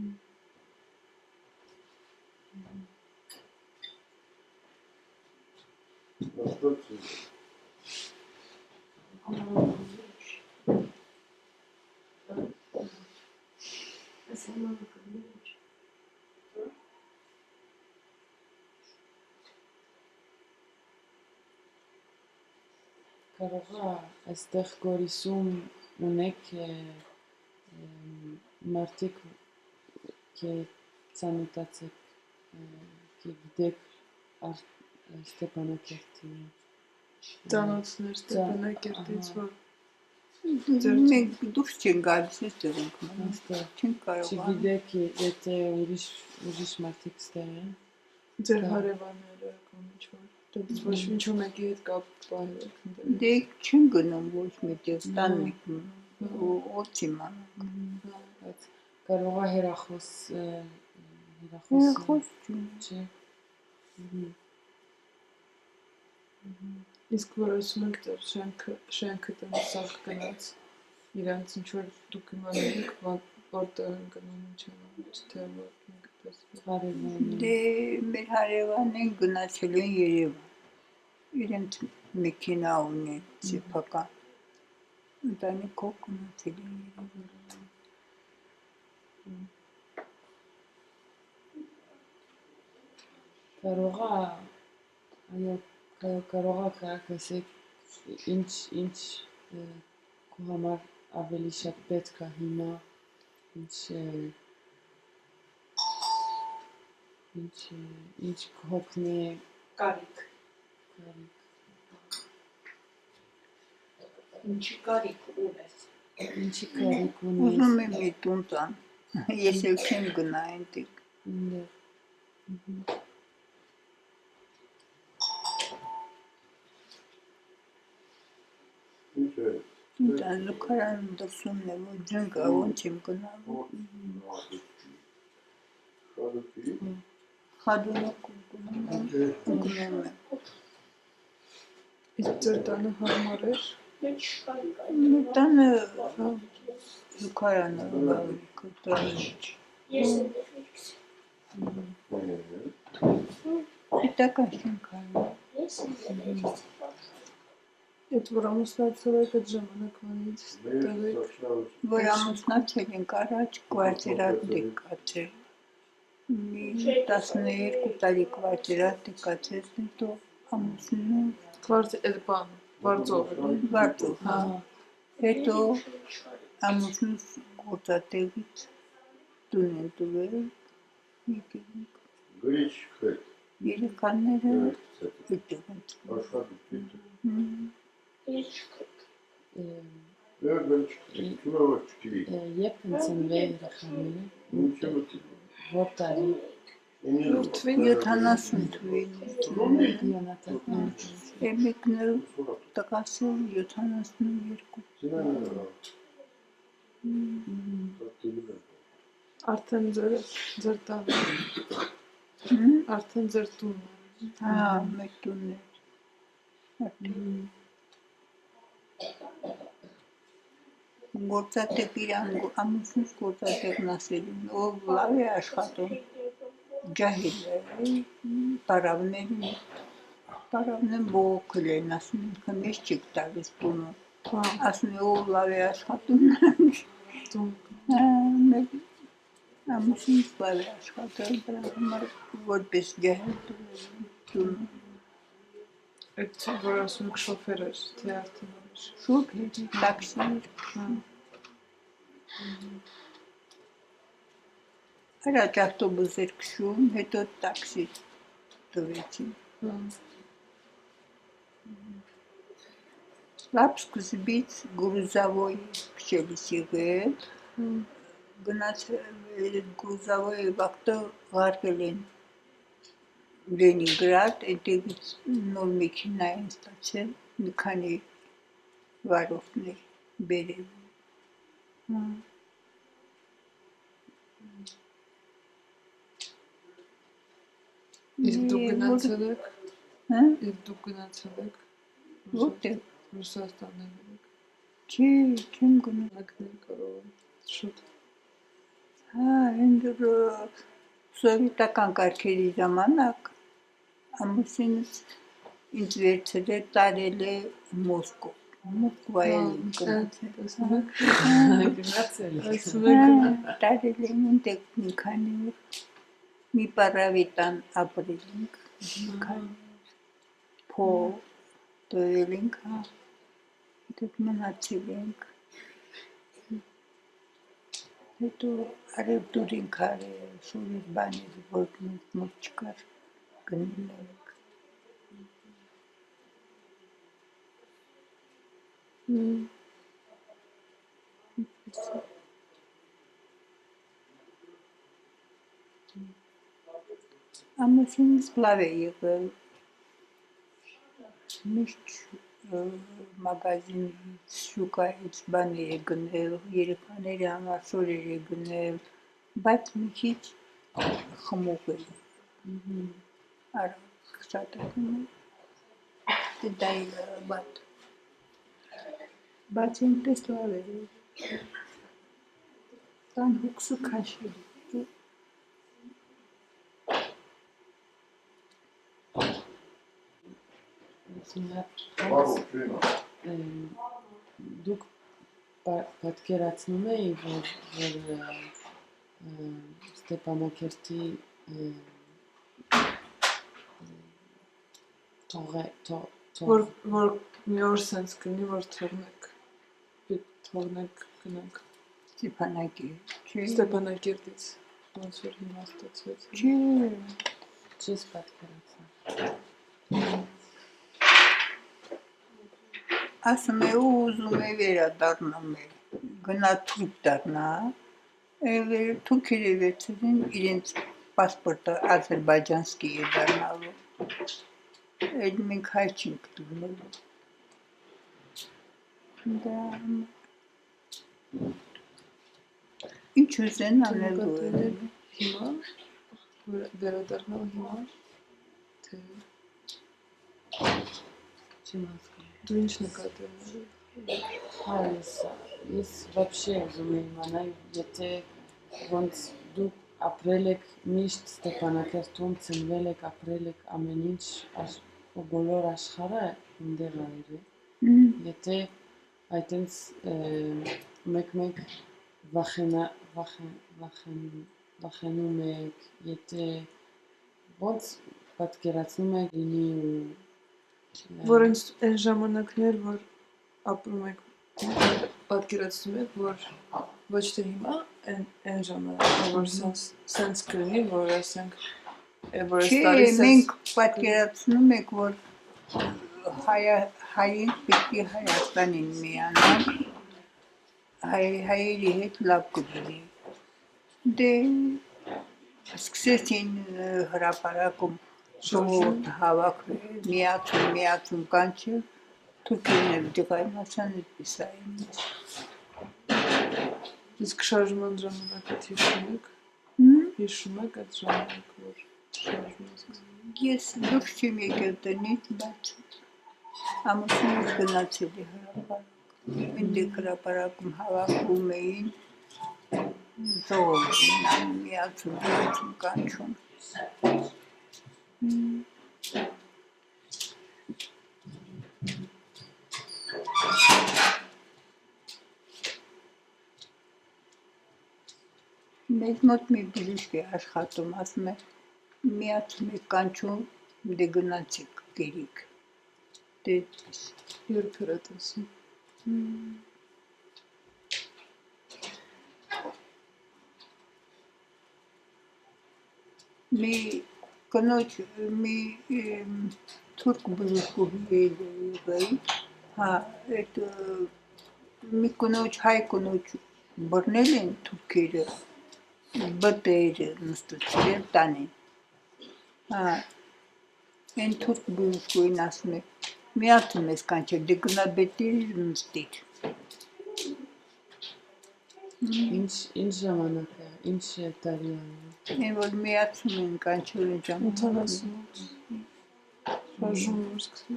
Կարող է այստեղ Գորիսում ունեք մարդիկ ծանոթացեք գիտեք Ստեփանակերտի Ծանոթներ Ստեփանակերտից որ Մենք դուրս չենք գալիս, այստեղ ենք մնում։ Չենք կարողանում։ Չգիտեք, եթե ուրիշ մարդիկ ստեղ են։ ձեր հարևանները կամ ինչ-որ դուք ոչ ինչ-որ մեկի հետ կապ պահեք։ Դե չեն գնում ոչ միտեղ, տան ենք մնում, ո՞ց իմանանք։ Բայց կարող է հեռախոս Չէ։ Իսկ որ ասում եք ձեր շենքը տնսակ գնաց, իրանց ինչ-որ դուք իմանալիք, որտեղ են գնում ինչ են անում, թե որ մենք տեսնում։ Դե մեր հարևանեն գնացել են Երևան, իրենց մեքենա ունեն, սեփական, ընտանիքով գնացել են Երևան։ Կարող է ասեք ինչ քո համար ավելի շատ պետք է հիմա ինչ հոգնի Կարիք։ Ինչի կարիք ունես։ ինչի կարիք ունես Ուզում եմ մի տուն տան, ես էլ չեմ գնա այնտեղ։ Evet. Ինձ լուքարանում դրսում է, որ ջնկա ոնց եմ գնալու։ Şuradaki Խադունոք ուգնում եմ։ Իսկ ձեր տանը հարմար էր։ Մի տանը լուքարանը կտանի։ Պետական շենքարը։ Այդ որ ամուսնացել եք այդ ժամանակվանից տեղ եք։ Որ ամուսնացել ենք առաջ կվարտիրատ դեկացել։ Մի 12 տարի կվարտիրատ դեկացել, հետո ամուսնու Այդ բան, վարձով էլի։ վարձով, հա։ Հետո ամուսնուս գործատեղից տուն են տվել, եկել ենք։ Griç kırk. Երեխաները Evet. այդտեղ են ծնվել։ Aşağı gitti. Evet ben çıktım. Kime var çıkıyor? Երբ են ծնվել երեխաները, Mümkün mü ki? որ տարի Թվին 70 թվին։ Յոնատան Մեկը տղասը 72։ Sinan ne var? Tatlı արդեն ձեր տանը։ Արդեն ձեր տունն է։ Հա, մեր տունն է։ Գործատեղ իրան ամուսնուս գործատեղն ասելին, ով լավ է աշխատում, ջահիլ է, պարավն են բողոքել են, ասում են, քնես չեք տալիս տունը, ասում են, ով լավ է աշխատում, մեր ամուսնուս լավ է աշխատում, դրա համար որպես ջահիլ տունը, Այդ որ ասում եք շոֆեր էր, թե արդեն էր։ շուտ էր, տաքսի էր, առաջ ավտոբուս էր քշում, հետո տաքսի տվեցին։ Լավ սկզբից գրուզավոյ քշելիս եղել, գնացել գրուզավոյի վաղտը ղարկել են Լենինգրադ, այնտեղից նոր մեքենա են ստացել, մի քանի վարորդներ բերել։ Իսկ դուք գնացել եք։ Հա? Իսկ դուք գնացել եք։ Որտեղ։ Ռուսաստանն եք։ Չի, չեմ գնում։ Ակներ կարող է շուտ։ Հա, այնտեղ սովետական կարգերի ժամանակ ամուսինս ինձ վերցրել տարել է Մոսկով։ Մոսկվայել եմ գնացել։ գնացել Ասում եք Տարել եմ այնտեղ մի քանի օր, մի պարավիտան ապրել ենք, մի քանի օր, փող տվել ենք, հա, այդտեղ մնացել ենք, հետո արևտուր ենք արել, սուրեր բաներ, որ մոտ չկար, գնել ենք։ Ամուսինս լավ է եղել, միշտ մագազինից, շուկայից բաներ է գնել, երեխաների համար սորեր է գնել, բայց մի քիչ խմող է, արագ շատ է գնել, դա է բայց այնպես լավ է, տան հոգսը քաշել է։ Var o şey. Դուք պատկերացնում էի, որ Ստեփանակերտի որ մի օր սենց գնի, որ թողնեք գնանք Ստեփանակերտից, ոնց որ հիմա ստացվեց։ չես պատկերացնում։ Ասում է ու ուզում է վերադառնա մեր, գնա թուրք դառնա, թուրքերը վերցրին իրենց պասպորտը ադրբեջանսկի է դառնալու, այդ մենք հայ չենք լինելու, Դա ինչ ուզեն անելու Նկատել հիմա, որ վերադառնալ հիմա, թե Չեմ հասկանում։ դու ինչ նկատել Հա, ես вообще ուզում եմ իմանալ, եթե ոնց դուք ապրել եք միշտ Ստեփանակերտում, ծնվել եք, ապրել եք ամեն ինչ ու բոլոր աշխարհը ընդեղ ա եղել։ Եթե այտենց մեկ վախենում եք, եթե ոնց պատկերացնում եք լինի ու որ այն ժամանակներ, որ ապրում եք, պատկերացնում եք, որ ոչ թե հիմա, այն ժամանակներ, որ սենց կլինի, որ ասենք, որ այս տարի Չէ, սենց մենք պատկերացնում ենք, որ հային պիտի Հայաստանին միանան, հայերի հետ լավ կլինի։ Դե սկսեցին հրապարակում ժողովուրդ հավաքվել, միացում կանչել, թուրքերն դեղայնացան այդպես այն։ իսկ շարժման ժամանակը հիշում եք այդ ժամանակ, որ շարժումը սկսվեց։ Ես դուրս չեմ եկել տնից, բայց ամուսինս գնացել է հրապարակ։ Այնտեղ հրապարակում հավաքվում էին ժողովուրդ, միացում կանչում։ Մեզ մոտ մի բժիշկ է աշխատում, ասում է, միացում եք կանչում, դե գնացեք գերիք։ Դե այդպես։ Երբ էր այդ ասում։ Մի կնոջ, մի թուրք բժշկուհի եղել, հա, այդ մի կնոջ, հայ կնոջ բռնել են թուրքերը, բտեր նստեցրել տանին։ Հա, այն թուրք բժշկուհին ասում է, միացում ես կանչել, դե գնա բետեր նստիր։ ինչ ժամանակ է, ինչ տարի է։ Այն որ միացում են կանչել են ժամանակ։ 88 շարժումն էր սկսվում։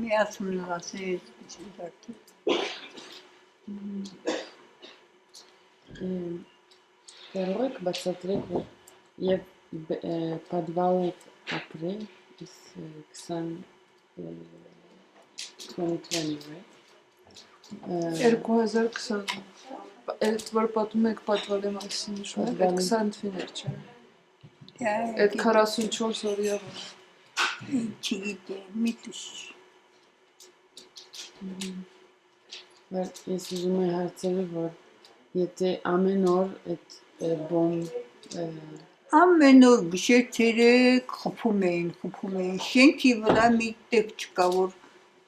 Միացումն ասեն այսպես է դարձել։ Կարող եք բացատրել, որ եւ подвал եք ապրել is 2020, right? 2020, այդ որ պատում եք պատվալի մասին նշում եք, այդ 20 թվիներ չէ։ Այդ 44 օրյա որ։ Չգիտեմ, միտս։ Ես ուզում եմ հարցնել, որ եթե ամեն օր այդ բոմ Ամեն օր գիշեր-ցերեկ խփում էին, շենքի վրա մի տեղ չկա, որ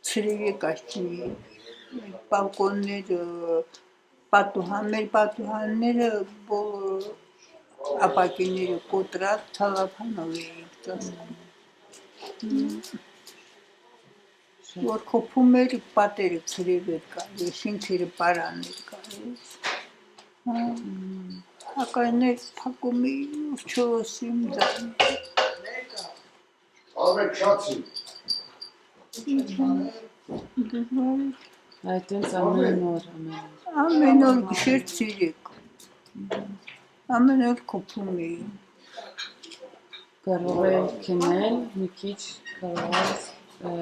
ցրեկ ասի, բալկոնները, մեր պատուհանները բոլոր ապակիները կոտրած ցալափանով էին ծածկում։ Որ խփում էր պատերը ցրեկ էր կար, շենքերը պարան էր կար։ Հակայներ փակում էին չոսիմ ձայն։ Ալմեք շացի։ այտենց ամեն օր Ամեն օր գիշեր-ցերեկ։ Ամեն օր խփում էին։ կարող է քնել մի քիչ, կարող է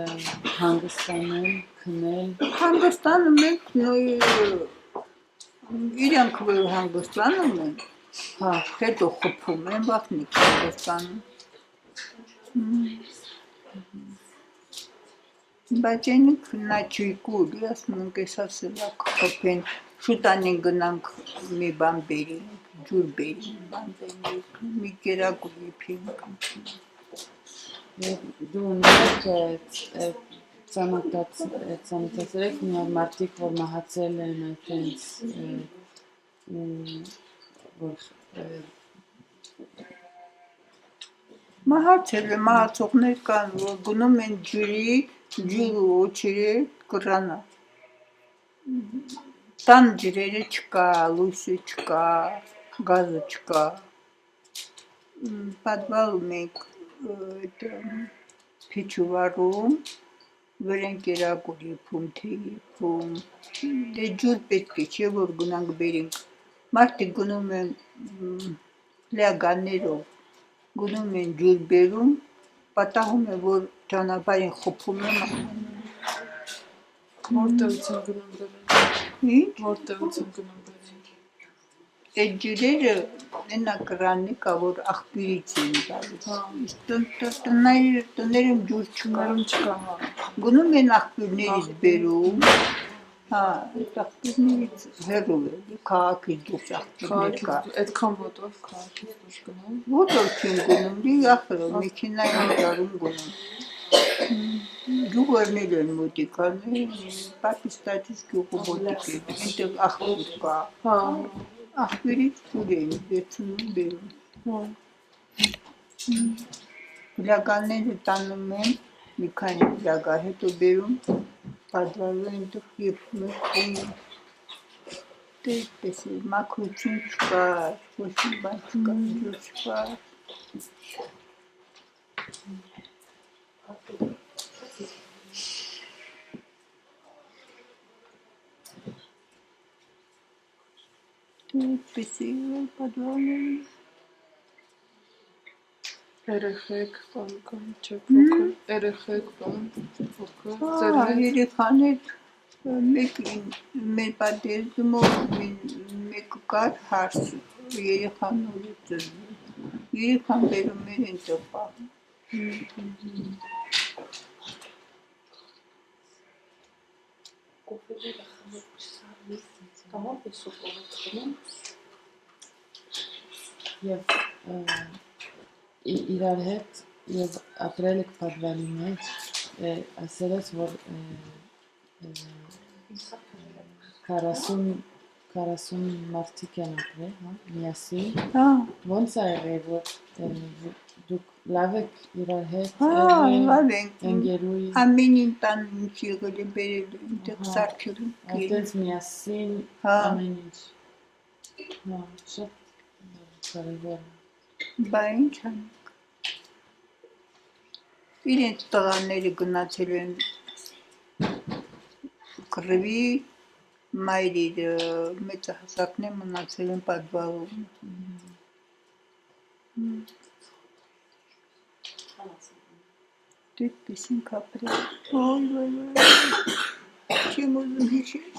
հանգստանել, քնել։ Հանգստանում ենք իրանք որ հանգստանում են, Հա, հետո խփում են, վախնիկ հանգստանում։ Բայց այնք նա չիկուր, ասում ենք ես ասելա կխփեն, շուտանին գնանք մի բան բերենք, ջուր բերենք, բան բերենք, մի կերակ ու եփենք։ դու ունեք ծանոթացել եք մի մարդիկ, որ մահացել են այտենց որ Մահացել է, մահացողներ կան, որ գնում են ջուր ոչիրի կրանը։ Տան ջրերը չկա, լույսը չկա, գազը չկա։ Подвалում ենք փիչուվարում, վրեն կերակուր եփում, թե եփում, դե ջուր պետք է չէ, որ գնանք բերենք, մարդիկ գնում են լիագաններով, գնում են ջուր բերում, պատահում է, որ ճանապարհին խփում եմ, Որտեղից են գնում բերել։ ինչ, Որտեղից են գնում բերել։ այդ ջրերը այնա կրանի կա, որ աղբյուրից են գալիս, տներում ջուր չկա, չկա, հա։ գնում են աղբյուրներից բերում, հա, այդ աղբյուրներից հեռու է, քաղաքից դուրս աղբյուրներ կա, Այդքան ոտով քաղաքից դուրս գնում։ ոտով չեն գնում, ախրով, մեքենայով ճարում գնում, գյուղերներ են մոտիկաներ, պապիս տատիս գյուղը մոտիկ է, այնտեղ աղբյուր կա, Հա, աղբյուրից ջուր են վերցնում բերում, հա։ Լիագանները տանում են, մի քանի լիագա, հետո բերում, պատվարում այնտեղ եփում են, խոնում են, դե այդպես է, մաքրություն չկար, ոչ մի բան չկար, ջուր չկար, այդպես է եղել պատվարները, Երեխեք, բան կան, չէ, փոքր, երեխեք, բան, փոքր, ձեր հետ։ երեխաներ, մեր պատերազմով մեկը կար հարս, երեխան նորը ծնվում, երեխան բերում էր այնտեղ պահում, Կոֆեները խմեք չսարնից, տաղավ է սոպորը խմում։ Եվ իրար հետ եւ ապրել եք պատվալի մեջ, ասել ես, որ 40 մարդիկ են ապրել, հա, միասին, ոնց է եղել, որ դուք լավ եք իրար հետ, լավ ենք, ընկերուի, ամեն տան ինչ եղել է բերել այնտեղ սարքել են, այդպես միասին, Հա։ ամեն ինչ, հա, շատ կարևոր է։ բա ինչ անենք, իրենց տղաները գնացել են կռվի, մայրերը մեծահասակներ մնացել են պատվալում, դեպպես ենք ապրել, չեմ ուզում հիշել,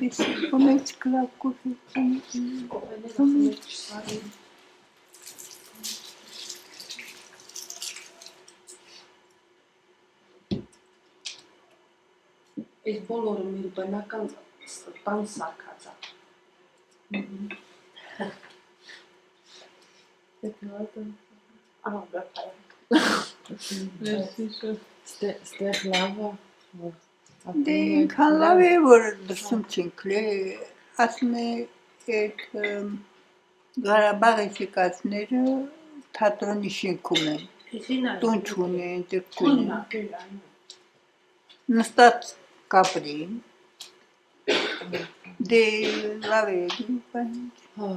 դեպպես խմեց կլավ կոֆե, Կոֆեները խմեք չսարնից։ Այս բոլորը մեր բնական տան սարքած է։ Ահա, գտա։ Ստեղ լավ է, որ դե ինքան լավ է, որ դրսում չենք լե, ասում է այդ Ղարաբաղից եկածները թատրոնի շենքում են, տուն չունեն, այնտեղ չունեն, նստած կապրին, դե լավ է, հա,